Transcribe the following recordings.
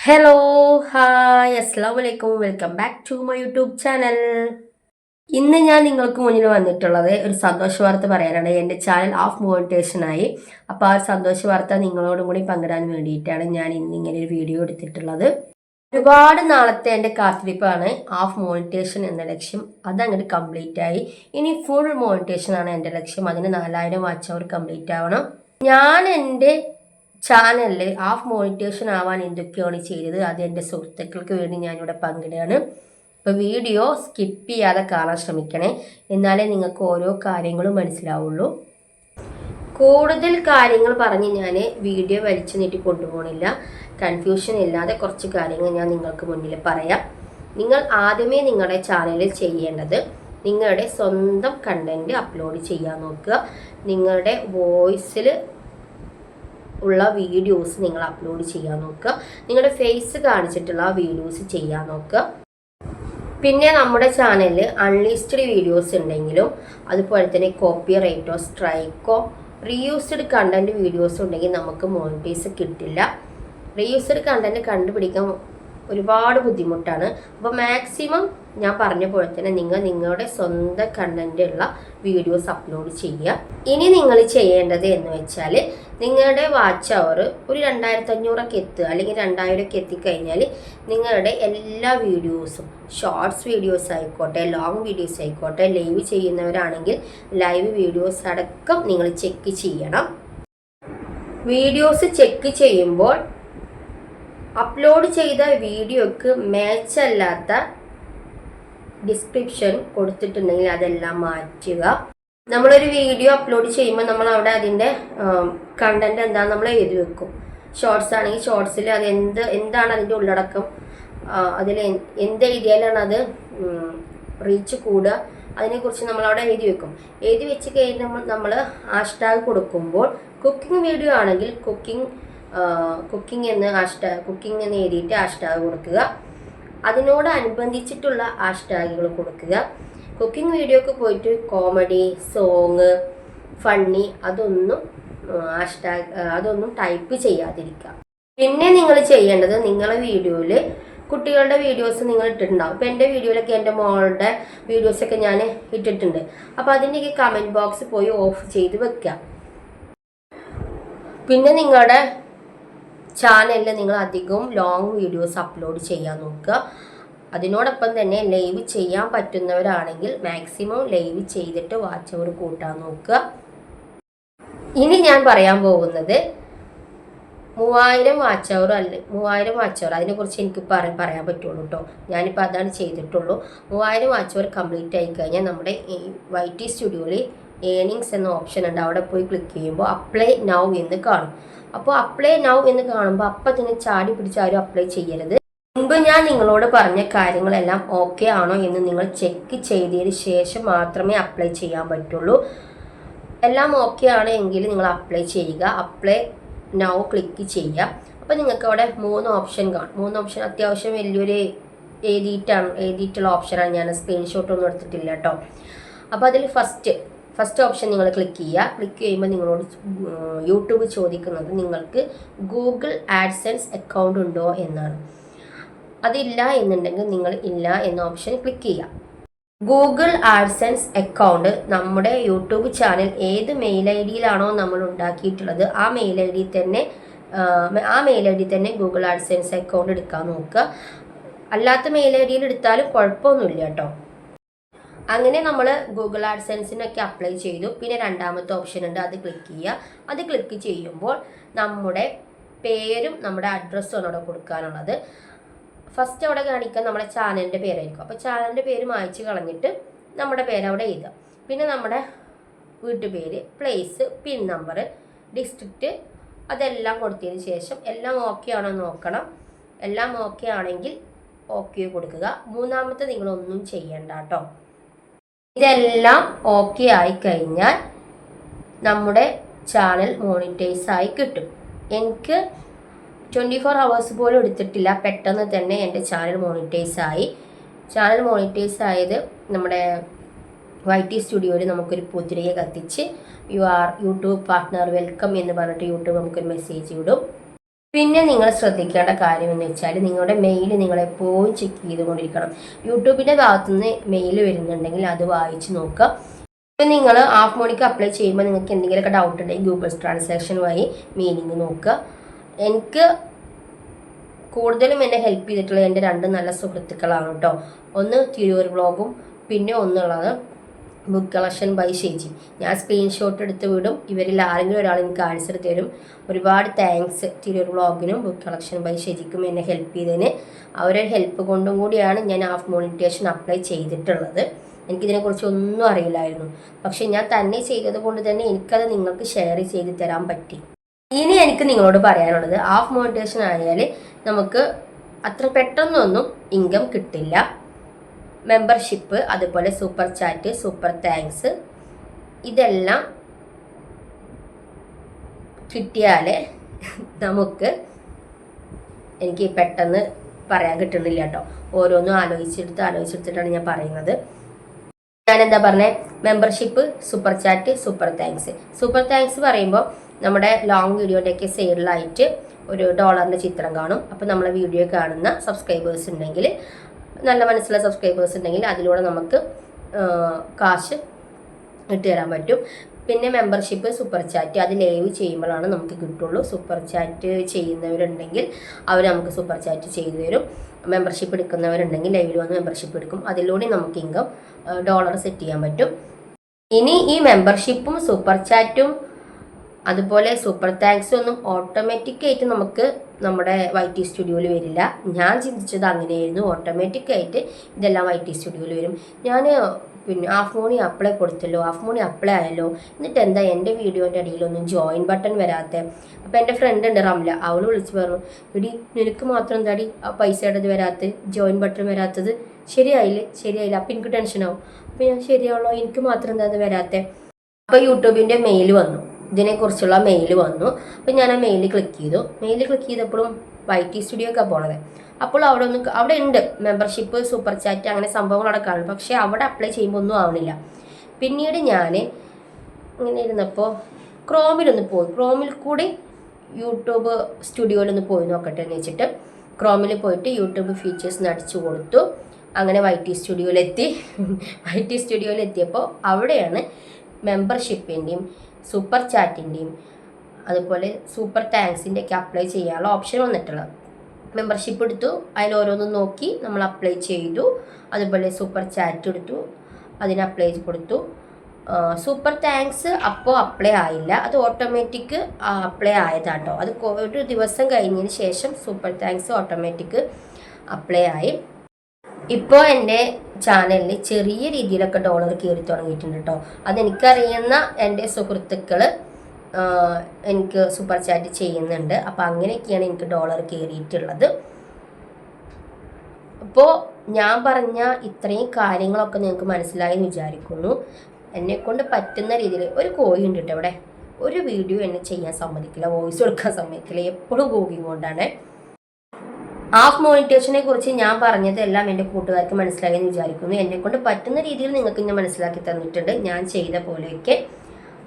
Hello hi അസ്സാം വലൈക്കും welcome back to my YouTube channel. ഇന്ന് ഞാൻ നിങ്ങൾക്ക് മുന്നിൽ വന്നിട്ടുള്ളത് ഒരു സന്തോഷ വാർത്ത പറയാനാണ്. എൻ്റെ ചാനൽ ഹാഫ് മോണിറ്റേഷനായി. അപ്പോൾ ആ ഒരു സന്തോഷ വാർത്ത നിങ്ങളോടും കൂടി പങ്കിടാൻ വേണ്ടിയിട്ടാണ് ഞാൻ ഇന്ന് ഇങ്ങനെ ഒരു വീഡിയോ എടുത്തിട്ടുള്ളത്. ഒരുപാട് നാളത്തെ എൻ്റെ കാത്തിരിപ്പാണ് ഹാഫ് മോണിറ്റേഷൻ എന്ന ലക്ഷ്യം. അതങ്ങോട്ട് കംപ്ലീറ്റ് ആയി. ഇനി ഫുൾ മോണിറ്റേഷൻ ആണ് എൻ്റെ ലക്ഷ്യം. അതിന് 4000 വാച്ച് അവർ കംപ്ലീറ്റ് ആവണം. ഞാൻ എൻ്റെ ചാനലിൽ ഹാഫ് മോണിറ്റേഷൻ ആവാൻ എന്തൊക്കെയാണ് ചെയ്തത് അത് എൻ്റെ സുഹൃത്തുക്കൾക്ക് വേണ്ടി ഞാനിവിടെ പങ്കിടുകയാണ്. ഇപ്പോൾ വീഡിയോ സ്കിപ്പ് ചെയ്യാതെ കാണാൻ ശ്രമിക്കണേ, എന്നാലേ നിങ്ങൾക്ക് ഓരോ കാര്യങ്ങളും മനസ്സിലാവുള്ളൂ. കൂടുതൽ കാര്യങ്ങൾ പറഞ്ഞ് ഞാൻ വീഡിയോ വലിച്ചു നീട്ടി കൊണ്ടുപോകണില്ല. കൺഫ്യൂഷൻ ഇല്ലാതെ കുറച്ച് കാര്യങ്ങൾ ഞാൻ നിങ്ങൾക്ക് മുന്നിൽ പറയാം. നിങ്ങൾ ആദ്യമേ നിങ്ങളുടെ ചാനലിൽ ചെയ്യേണ്ടത് നിങ്ങളുടെ സ്വന്തം കണ്ടൻറ്റ് അപ്ലോഡ് ചെയ്യാൻ നോക്കുക. നിങ്ങളുടെ വോയിസിൽ ഉള്ള വീഡിയോസ് നിങ്ങൾ അപ്ലോഡ് ചെയ്യാൻ നോക്കുക. നിങ്ങളുടെ ഫേസ് കാണിച്ചിട്ടുള്ള വീഡിയോസ് ചെയ്യാൻ നോക്കുക. പിന്നെ നമ്മുടെ ചാനലിൽ അൺലിസ്റ്റഡ് വീഡിയോസ് ഉണ്ടെങ്കിലും അതുപോലെ തന്നെ കോപ്പി റൈറ്റോ സ്ട്രൈക്കോ റീയൂസ്ഡ് കണ്ടന്റ് വീഡിയോസ് ഉണ്ടെങ്കിൽ നമുക്ക് മോണിറ്റൈസ് കിട്ടില്ല. റീയൂസ്ഡ് കണ്ടന്റ് കണ്ടുപിടിക്കാൻ ഒരുപാട് ബുദ്ധിമുട്ടാണ്. അപ്പോൾ മാക്സിമം ഞാൻ പറഞ്ഞ പോലെ തന്നെ നിങ്ങളുടെ സ്വന്തം കണ്ടന്റ് ഉള്ള വീഡിയോസ് അപ്ലോഡ് ചെയ്യുക. ഇനി നിങ്ങൾ ചെയ്യേണ്ടത് എന്ന് വെച്ചാൽ നിങ്ങളുടെ വാച്ച് അവർ ഒരു 2500 എത്തുക അല്ലെങ്കിൽ 2000 എത്തിക്കഴിഞ്ഞാൽ നിങ്ങളുടെ എല്ലാ വീഡിയോസും ഷോർട്സ് വീഡിയോസ് ആയിക്കോട്ടെ, ലോങ് വീഡിയോസ് ആയിക്കോട്ടെ, ലൈവ് ചെയ്യുന്നവരാണെങ്കിൽ ലൈവ് വീഡിയോസ് അടക്കം നിങ്ങൾ ചെക്ക് ചെയ്യണം. വീഡിയോസ് ചെക്ക് ചെയ്യുമ്പോൾ അപ്ലോഡ് ചെയ്ത വീഡിയോക്ക് മാച്ചല്ലാത്ത ഡിസ്ക്രിപ്ഷൻ കൊടുത്തിട്ടുണ്ടെങ്കിൽ അതെല്ലാം മാറ്റുക. നമ്മളൊരു വീഡിയോ അപ്ലോഡ് ചെയ്യുമ്പോൾ നമ്മൾ അവിടെ അതിൻ്റെ കണ്ടന്റ് എന്താണെന്ന് നമ്മൾ എഴുതി വെക്കും. ഷോർട്സ് ആണെങ്കിൽ ഷോർട്സിൽ അത് എന്താണ് അതിൻ്റെ ഉള്ളടക്കം, അതിൽ എന്ത് എഴുതിയാലാണ് അത് റീച്ച് കൂടുക, അതിനെക്കുറിച്ച് നമ്മൾ അവിടെ എഴുതി വെക്കും. എഴുതി വെച്ച് കഴിഞ്ഞാൽ നമ്മൾ ഹാഷ്ടാഗ് കൊടുക്കുമ്പോൾ കുക്കിംഗ് വീഡിയോ ആണെങ്കിൽ കുക്കിംഗ് എന്ന് എഴുതിയിട്ട് ഹാഷ്ടാഗ് കൊടുക്കുക. അതിനോടനുബന്ധിച്ചിട്ടുള്ള ഹാഷ്ടാഗുകൾ കൊടുക്കുക. കുക്കിംഗ് വീഡിയോക്ക് പോയിട്ട് കോമഡി, സോങ്, ഫണ്ണി അതൊന്നും ടൈപ്പ് ചെയ്യാതിരിക്കുക. പിന്നെ നിങ്ങൾ ചെയ്യേണ്ടത് നിങ്ങളെ വീഡിയോയിൽ കുട്ടികളുടെ വീഡിയോസ് നിങ്ങൾ ഇട്ടിട്ടുണ്ടാവും. ഇപ്പം എൻ്റെ വീഡിയോയിലൊക്കെ എൻ്റെ മോളുടെ വീഡിയോസൊക്കെ ഞാൻ ഇട്ടിട്ടുണ്ട്. അപ്പോൾ അതിൻ്റെയൊക്കെ കമൻറ്റ് ബോക്സ് പോയി ഓഫ് ചെയ്ത് വെക്കുക. പിന്നെ നിങ്ങളുടെ ചാനലിൽ നിങ്ങൾ അധികവും ലോങ് വീഡിയോസ് അപ്ലോഡ് ചെയ്യാൻ നോക്കുക. അതിനോടൊപ്പം തന്നെ ലൈവ് ചെയ്യാൻ പറ്റുന്നവരാണെങ്കിൽ മാക്സിമം ലൈവ് ചെയ്തിട്ട് വാച്ച് അവർ കൂട്ടാൻ നോക്കുക. ഇനി ഞാൻ പറയാൻ പോകുന്നത് 3000 വാച്ച് അവർ അതിനെക്കുറിച്ച് എനിക്ക് പറയാൻ പറ്റുള്ളൂ കേട്ടോ. ഞാനിപ്പോൾ അതാണ് ചെയ്തിട്ടുള്ളൂ. 3000 വാച്ച് അവർ കംപ്ലീറ്റ് ആയി കഴിഞ്ഞാൽ നമ്മുടെ ഈ YT സ്റ്റുഡിയോയിൽ ഏണിങ്സ് എന്ന ഓപ്ഷൻ ഉണ്ട്. അവിടെ പോയി ക്ലിക്ക് ചെയ്യുമ്പോൾ അപ്ലൈ നൗ എന്ന് കാണും. അപ്പോൾ അപ്ലൈ നൗ എന്ന് കാണുമ്പോൾ അപ്പം തന്നെ ചാടി പിടിച്ചാരും അപ്ലൈ ചെയ്യരുത്. മുൻപ് ഞാൻ നിങ്ങളോട് പറഞ്ഞ കാര്യങ്ങളെല്ലാം ഓക്കെ ആണോ എന്ന് നിങ്ങൾ ചെക്ക് ചെയ്തതിന് ശേഷം മാത്രമേ അപ്ലൈ ചെയ്യാൻ പറ്റുള്ളൂ. എല്ലാം ഓക്കെ ആണ് എങ്കിൽ നിങ്ങൾ അപ്ലൈ ചെയ്യുക. അപ്ലൈ നൗ ക്ലിക്ക് ചെയ്യുക. അപ്പോൾ നിങ്ങൾക്ക് അവിടെ 3 ഓപ്ഷൻ കാണും. 3 ഓപ്ഷൻ അത്യാവശ്യം വലിയൊരു എഴുതിയിട്ടുള്ള ഓപ്ഷനാണ്. ഞാൻ സ്ക്രീൻഷോട്ട് ഒന്നും എടുത്തിട്ടില്ല കേട്ടോ. അപ്പോൾ അതിൽ ഫസ്റ്റ് ഓപ്ഷൻ നിങ്ങൾ ക്ലിക്ക് ചെയ്യുക. ക്ലിക്ക് ചെയ്യുമ്പോൾ നിങ്ങളോട് യൂട്യൂബ് ചോദിക്കുന്നത് നിങ്ങൾക്ക് ഗൂഗിൾ ആഡ്സെൻസ് അക്കൗണ്ട് ഉണ്ടോ എന്നാണ്. അതില്ല എന്നുണ്ടെങ്കിൽ നിങ്ങൾ ഇല്ല എന്ന ഓപ്ഷൻ ക്ലിക്ക് ചെയ്യുക. ഗൂഗിൾ ആഡ്സെൻസ് അക്കൗണ്ട് നമ്മുടെ യൂട്യൂബ് ചാനൽ ഏത് മെയിൽ ഐ ഡിയിലാണോ നമ്മൾ ഉണ്ടാക്കിയിട്ടുള്ളത് ആ മെയിൽ ഐ ഡി തന്നെ ഗൂഗിൾ ആഡ്സെൻസ് അക്കൗണ്ട് എടുക്കാൻ നോക്കുക. അല്ലാത്ത മെയിൽ ഐ ഡിയിൽ എടുത്താലും കുഴപ്പമൊന്നുമില്ല കേട്ടോ. അങ്ങനെ നമ്മൾ ഗൂഗിൾ ആഡ്സെൻസിനൊക്കെ അപ്ലൈ ചെയ്തു. പിന്നെ രണ്ടാമത്തെ ഓപ്ഷൻ ഉണ്ട്, അത് ക്ലിക്ക് ചെയ്യുക. അത് ക്ലിക്ക് ചെയ്യുമ്പോൾ നമ്മുടെ പേരും നമ്മുടെ അഡ്രസ്സും ആണ് അവിടെ കൊടുക്കാനുള്ളത്. ഫസ്റ്റ് അവിടെ കാണിക്കാൻ നമ്മുടെ ചാനലിൻ്റെ പേരായിരിക്കും. അപ്പോൾ ചാനലിൻ്റെ പേര് മായ്ച്ച് കളഞ്ഞിട്ട് നമ്മുടെ പേര് അവിടെ എഴുതുക. പിന്നെ നമ്മുടെ വീട്ടുപേര്, പ്ലേസ്, പിൻ നമ്പർ, ഡിസ്ട്രിക്റ്റ് അതെല്ലാം കൊടുത്തതിന് ശേഷം എല്ലാം ഓക്കെ ആണോ നോക്കണം. എല്ലാം ഓക്കെ ആണെങ്കിൽ ഓക്കെ കൊടുക്കുക. മൂന്നാമത്തെ നിങ്ങളൊന്നും ചെയ്യണ്ട കേട്ടോ. ഇതെല്ലാം ഓക്കെ ആയി കഴിഞ്ഞാൽ നമ്മുടെ ചാനൽ മോണിറ്റൈസ് ആയി കിട്ടും. എനിക്ക് 24 hours പോലും എടുത്തിട്ടില്ല, പെട്ടെന്ന് തന്നെ എൻ്റെ ചാനൽ മോണിറ്റൈസ് ആയി. ചാനൽ മോണിറ്റൈസ് ആയത് നമ്മുടെ YT സ്റ്റുഡിയോയിൽ നമുക്കൊരു പുതിരിയെ കത്തിച്ച് യൂട്യൂബ് പാർട്ട്ണർ വെൽക്കം എന്ന് പറഞ്ഞിട്ട് യൂട്യൂബ് നമുക്കൊരു മെസ്സേജ് വിടും. പിന്നെ നിങ്ങൾ ശ്രദ്ധിക്കേണ്ട കാര്യം എന്ന് വെച്ചാൽ നിങ്ങളുടെ മെയിൽ നിങ്ങളെപ്പോഴും ചെക്ക് ചെയ്തുകൊണ്ടിരിക്കണം. യൂട്യൂബിൻ്റെ ഭാഗത്തുനിന്ന് മെയിൽ വരുന്നുണ്ടെങ്കിൽ അത് വായിച്ച് നോക്കുക. ഇപ്പം നിങ്ങൾ ഹാഫ് മോണിക്ക് അപ്ലൈ ചെയ്യുമ്പോൾ നിങ്ങൾക്ക് എന്തെങ്കിലുമൊക്കെ ഡൗട്ട് ഉണ്ടെങ്കിൽ ഗൂഗിൾ ട്രാൻസാക്ഷൻ വഴി മീനിങ് നോക്കുക. എനിക്ക് കൂടുതലും എന്നെ ഹെൽപ്പ് ചെയ്തിട്ടുള്ള എൻ്റെ 2 നല്ല സുഹൃത്തുക്കളാണ് കേട്ടോ. ഒന്ന് തിരൂർ വ്ളോഗും പിന്നെ ഒന്നുള്ളത് ബുക്ക് കളക്ഷൻ ബൈ ഷെജി. ഞാൻ സ്ക്രീൻഷോട്ട് എടുത്ത് വിടും, ഇവരിൽ ആരെങ്കിലും ഒരാൾ എനിക്ക് ആൻസർ തരും. ഒരുപാട് താങ്ക്സ് തിരൂർ വ്ളോഗിനും ബുക്ക് കളക്ഷൻ ബൈ ഷെജിക്കും എന്നെ ഹെൽപ്പ് ചെയ്തതിന്. അവരുടെ ഹെൽപ്പ് കൊണ്ടും കൂടിയാണ് ഞാൻ ഹാഫ് മോണിറ്റേഷൻ അപ്ലൈ ചെയ്തിട്ടുള്ളത്. എനിക്കിതിനെക്കുറിച്ച് ഒന്നും അറിയില്ലായിരുന്നു. പക്ഷെ ഞാൻ തന്നെ ചെയ്തത് കൊണ്ട് തന്നെ എനിക്കത് നിങ്ങൾക്ക് ഷെയർ ചെയ്ത് തരാൻ പറ്റി. ഇനി എനിക്ക് നിങ്ങളോട് പറയാനുള്ളത്, ഹാഫ് മോണിറ്റേഷൻ ആയാൽ നമുക്ക് അത്ര പെട്ടെന്നൊന്നും ഇൻകം കിട്ടില്ല. മെമ്പർഷിപ്പ്, അതുപോലെ സൂപ്പർ ചാറ്റ്, സൂപ്പർ താങ്ക്സ് ഇതെല്ലാം കിട്ടിയാലേ നമുക്ക്, എനിക്ക് പെട്ടെന്ന് പറയാൻ കിട്ടുന്നില്ല കേട്ടോ. ഓരോന്നും ആലോചിച്ചെടുത്തിട്ടാണ് ഞാൻ പറയുന്നത്. ഞാനെന്താ പറഞ്ഞത്, membership, super chat, super thanks. Super thanks പറയുമ്പോൾ നമ്മുടെ ലോങ് വീഡിയോയുടെയൊക്കെ സൈഡിലായിട്ട് ഒരു ഡോളറിൻ്റെ ചിത്രം കാണും. അപ്പോൾ നമ്മളെ വീഡിയോ കാണുന്ന സബ്സ്ക്രൈബേഴ്സ് ഉണ്ടെങ്കിൽ, നല്ല മനസ്സിലുള്ള സബ്സ്ക്രൈബേഴ്സ് ഉണ്ടെങ്കിൽ അതിലൂടെ നമുക്ക് കാശ് ഇട്ട് തരാൻ പറ്റും. പിന്നെ മെമ്പർഷിപ്പ്, സൂപ്പർ ചാറ്റ് അത് ലൈവ് ചെയ്യുമ്പോഴാണ് നമുക്ക് കിട്ടുള്ളൂ. സൂപ്പർ ചാറ്റ് ചെയ്യുന്നവരുണ്ടെങ്കിൽ അവർ നമുക്ക് സൂപ്പർ ചാറ്റ് ചെയ്തു തരും. മെമ്പർഷിപ്പ് എടുക്കുന്നവരുണ്ടെങ്കിൽ ലൈവിൽ വന്ന് മെമ്പർഷിപ്പ് എടുക്കും. അതിലൂടെ നമുക്ക് ഇൻകം ഡോളർ സെറ്റ് ചെയ്യാൻ പറ്റും. ഇനി ഈ മെമ്പർഷിപ്പും സൂപ്പർ ചാറ്റും അതുപോലെ സൂപ്പർ താങ്ക്സും ഒന്നും ഓട്ടോമാറ്റിക്കായിട്ട് നമുക്ക് നമ്മുടെ YT സ്റ്റുഡിയോയിൽ വരില്ല. ഞാൻ ചിന്തിച്ചത് അങ്ങനെയായിരുന്നു, ഓട്ടോമാറ്റിക്കായിട്ട് ഇതെല്ലാം YT സ്റ്റുഡിയോയിൽ വരും. ഞാൻ പിന്നെ ഹാഫ് മോണി അപ്ലൈ കൊടുത്തല്ലോ, ഹാഫ് മോണി അപ്ലൈ ആയല്ലോ, എന്നിട്ട് എന്താ എൻ്റെ വീഡിയോൻ്റെ അടിയിലൊന്നും ജോയിൻ ബട്ടൺ വരാത്ത. അപ്പോൾ എൻ്റെ ഫ്രണ്ട് ഉണ്ട് റംല, അവൾ വിളിച്ച് പറഞ്ഞു, എടി നിനക്ക് മാത്രം എന്താടി ആ പൈസയുടെ ഇത് വരാത്തത്, ജോയിൻ ബട്ടൺ വരാത്തത്, ശരിയായില്ല. അപ്പോൾ എനിക്ക് ടെൻഷനാവും. അപ്പോൾ ഞാൻ ശരിയാവുള്ളൂ, എനിക്ക് മാത്രം എന്താ അത് വരാത്തത്. അപ്പോൾ യൂട്യൂബിൻ്റെ മെയിൽ വന്നു, ഇതിനെക്കുറിച്ചുള്ള മെയിൽ വന്നു. അപ്പോൾ ഞാൻ ആ മെയിൽ ക്ലിക്ക് ചെയ്തപ്പോഴും YT സ്റ്റുഡിയോക്കാണ് പോണത്. അപ്പോൾ അവിടെ ഉണ്ട് മെമ്പർഷിപ്പ്, സൂപ്പർ ചാറ്റ് അങ്ങനെ സംഭവങ്ങളവിടെ കാണും. പക്ഷേ അവിടെ അപ്ലൈ ചെയ്യുമ്പോൾ ഒന്നും ആവണില്ല. പിന്നീട് ഞാൻ ഇങ്ങനെ ഇരുന്നപ്പോൾ ക്രോമിൽ കൂടി യൂട്യൂബ് സ്റ്റുഡിയോയിലൊന്ന് പോയി നോക്കട്ടെ എന്ന് വെച്ചിട്ട് ക്രോമിൽ പോയിട്ട് യൂട്യൂബ് ഫീച്ചേഴ്സ് അടിച്ചു കൊടുത്തു. അങ്ങനെ YT സ്റ്റുഡിയോയിലെത്തിയപ്പോൾ അവിടെയാണ് മെമ്പർഷിപ്പിൻ്റെയും സൂപ്പർ ചാറ്റിൻ്റെയും അതുപോലെ സൂപ്പർ താങ്ക്സിൻ്റെ ഒക്കെ അപ്ലൈ ചെയ്യാനുള്ള ഓപ്ഷൻ വന്നിട്ടുള്ളത്. മെമ്പർഷിപ്പ് എടുത്തു, അതിൽ ഓരോന്നും നോക്കി നമ്മൾ അപ്ലൈ ചെയ്തു. അതുപോലെ സൂപ്പർ ചാറ്റ് എടുത്തു, അതിന് അപ്ലൈ കൊടുത്തു. സൂപ്പർ താങ്ക്സ് അപ്പോൾ അപ്ലൈ ആയില്ല, അത് ഓട്ടോമാറ്റിക് അപ്ലൈ ആയതാട്ടോ. അത് ഒരു ദിവസം കഴിഞ്ഞതിന് ശേഷം സൂപ്പർ താങ്ക്സ് ഓട്ടോമാറ്റിക് അപ്ലൈ ആയി. ഇപ്പോൾ എൻ്റെ ചാനലിൽ ചെറിയ രീതിയിലൊക്കെ ഡോളർ കയറി തുടങ്ങിയിട്ടുണ്ട് കേട്ടോ. അതെനിക്കറിയുന്ന എൻ്റെ സുഹൃത്തുക്കൾ എനിക്ക് സൂപ്പർ ചാറ്റ് ചെയ്യുന്നുണ്ട്. അപ്പോൾ അങ്ങനെയൊക്കെയാണ് എനിക്ക് ഡോളർ കയറിയിട്ടുള്ളത്. അപ്പോൾ ഞാൻ പറഞ്ഞ ഇത്രയും കാര്യങ്ങളൊക്കെ നിങ്ങൾക്ക് മനസ്സിലായി എന്ന് വിചാരിക്കുന്നു. എന്നെക്കൊണ്ട് പറ്റുന്ന രീതിയിൽ ഒരു കോഴി ഉണ്ട് കേട്ടോ ഇവിടെ, ഒരു വീഡിയോ എന്നെ ചെയ്യാൻ സമ്മതിക്കില്ല, വോയിസ് കൊടുക്കാൻ സമ്മതിക്കില്ല, എപ്പോഴും കൂകിങ് കൊണ്ടാണ്. ഹാഫ് മോണിറ്റേഷനെ കുറിച്ച് ഞാൻ പറഞ്ഞതെല്ലാം എൻ്റെ കൂട്ടുകാർക്ക് മനസ്സിലായി എന്ന് വിചാരിക്കുന്നു. എന്നെക്കൊണ്ട് പറ്റുന്ന രീതിയിൽ നിങ്ങൾക്ക് ഞാൻ മനസ്സിലാക്കി തന്നിട്ടുണ്ട്, ഞാൻ ചെയ്ത പോലെയൊക്കെ.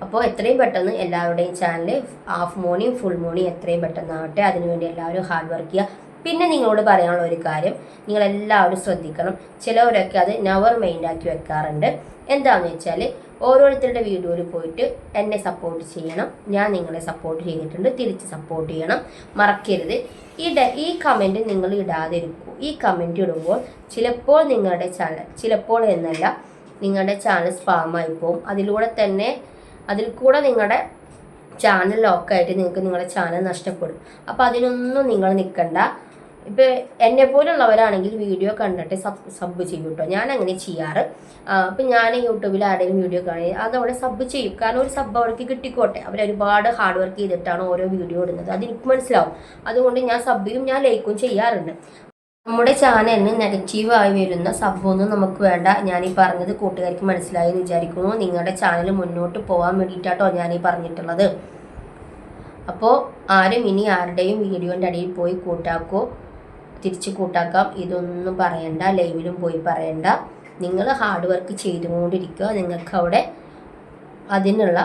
അപ്പോൾ എത്രയും പെട്ടെന്ന് എല്ലാവരുടെയും ചാനൽ ഹാഫ് മോണിയും ഫുൾ മോണിയും എത്രയും പെട്ടെന്നാവട്ടെ. അതിനുവേണ്ടി എല്ലാവരും ഹാർഡ് വർക്ക് ചെയ്യുക. പിന്നെ നിങ്ങളോട് പറയാനുള്ള ഒരു കാര്യം, നിങ്ങളെല്ലാവരും ശ്രദ്ധിക്കണം. ചിലവരൊക്കെ അത് നെവർ മൈൻഡാക്കി വെക്കാറുണ്ട്. എന്താണെന്ന് വെച്ചാൽ ഓരോരുത്തരുടെ വീഡിയോയിൽ പോയിട്ട് എന്നെ സപ്പോർട്ട് ചെയ്യണം, ഞാൻ നിങ്ങളെ സപ്പോർട്ട് ചെയ്തിട്ടുണ്ട്, തിരിച്ച് സപ്പോർട്ട് ചെയ്യണം, മറക്കരുത്. ഈ കമൻറ്റ് നിങ്ങൾ ഇടാതിരിക്കൂ. ഈ കമൻറ്റ് ഇടുമ്പോൾ ചിലപ്പോൾ നിങ്ങളുടെ ചാനൽ, ചിലപ്പോൾ എന്നല്ല, നിങ്ങളുടെ ചാനൽ സ്പാമായി പോകും. അതിൽ കൂടെ നിങ്ങളുടെ ചാനൽ ലോക്കായിട്ട് നിങ്ങൾക്ക് നിങ്ങളുടെ ചാനൽ നഷ്ടപ്പെടും. അപ്പോൾ അതിനൊന്നും നിങ്ങൾ നിൽക്കണ്ട. ഇപ്പോൾ എന്നെപ്പോലുള്ളവരാണെങ്കിൽ വീഡിയോ കണ്ടിട്ട് സബ് ചെയ്യും കേട്ടോ. ഞാൻ അങ്ങനെ ചെയ്യാറ്. അപ്പം ഞാൻ യൂട്യൂബിൽ ആരുടെയും വീഡിയോ കാണുക അതവിടെ സബ് ചെയ്യും. കാരണം ഒരു സബ് അവർക്ക് കിട്ടിക്കോട്ടെ. അവരൊരുപാട് ഹാർഡ് വർക്ക് ചെയ്തിട്ടാണ് ഓരോ വീഡിയോ ഇടുന്നത്, അതെനിക്ക് മനസ്സിലാവും. അതുകൊണ്ട് ഞാൻ സബ് ചെയ്യും, ഞാൻ ലൈക്കും ചെയ്യാറുണ്ട്. നമ്മുടെ ചാനലിന് നെഗറ്റീവായി വരുന്ന സബ്ബൊന്നും നമുക്ക് വേണ്ട. ഞാനീ പറഞ്ഞത് കൂട്ടുകാർക്ക് മനസ്സിലായി എന്ന് വിചാരിക്കുന്നു. നിങ്ങളുടെ ചാനൽ മുന്നോട്ട് പോകാൻ വേണ്ടിയിട്ടാട്ടോ ഞാനീ പറഞ്ഞിട്ടുള്ളത്. അപ്പോൾ ആരും ഇനി ആരുടെയും വീഡിയോൻ്റെ അടിയിൽ പോയി കൂട്ടാക്കോ, തിരിച്ച് കൂട്ടാക്കാം ഇതൊന്നും പറയണ്ട, ലൈവിലും പോയി പറയണ്ട. നിങ്ങൾ ഹാർഡ് വർക്ക് ചെയ്തുകൊണ്ടിരിക്കുക. നിങ്ങൾക്ക് അവിടെ അതിനുള്ള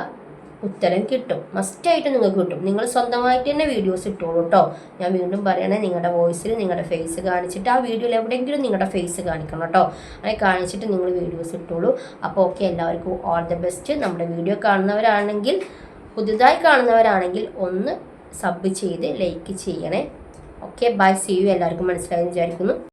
ഉത്തരം കിട്ടും. മസ്റ്റായിട്ട് നിങ്ങൾക്ക് കിട്ടും. നിങ്ങൾ സ്വന്തമായിട്ട് തന്നെ വീഡിയോസ് ഇട്ടോളൂ കേട്ടോ. ഞാൻ വീണ്ടും പറയണേ, നിങ്ങളുടെ വോയിസിൽ നിങ്ങളുടെ ഫേസ് കാണിച്ചിട്ട് ആ വീഡിയോയിൽ എവിടെയെങ്കിലും നിങ്ങളുടെ ഫേസ് കാണിക്കണം കേട്ടോ. അങ്ങനെ കാണിച്ചിട്ട് നിങ്ങൾ വീഡിയോസ് ഇട്ടോളൂ. അപ്പോൾ ഓക്കെ, എല്ലാവർക്കും ഓൾ ദ ബെസ്റ്റ്. നമ്മുടെ വീഡിയോ കാണുന്നവരാണെങ്കിൽ, പുതുതായി കാണുന്നവരാണെങ്കിൽ ഒന്ന് സബ് ചെയ്ത് ലൈക്ക് ചെയ്യണേ. Okay, bye, see you. എല്ലാവർക്കും മനസ്സിലായെന്ന് വിചാരിക്കുന്നു.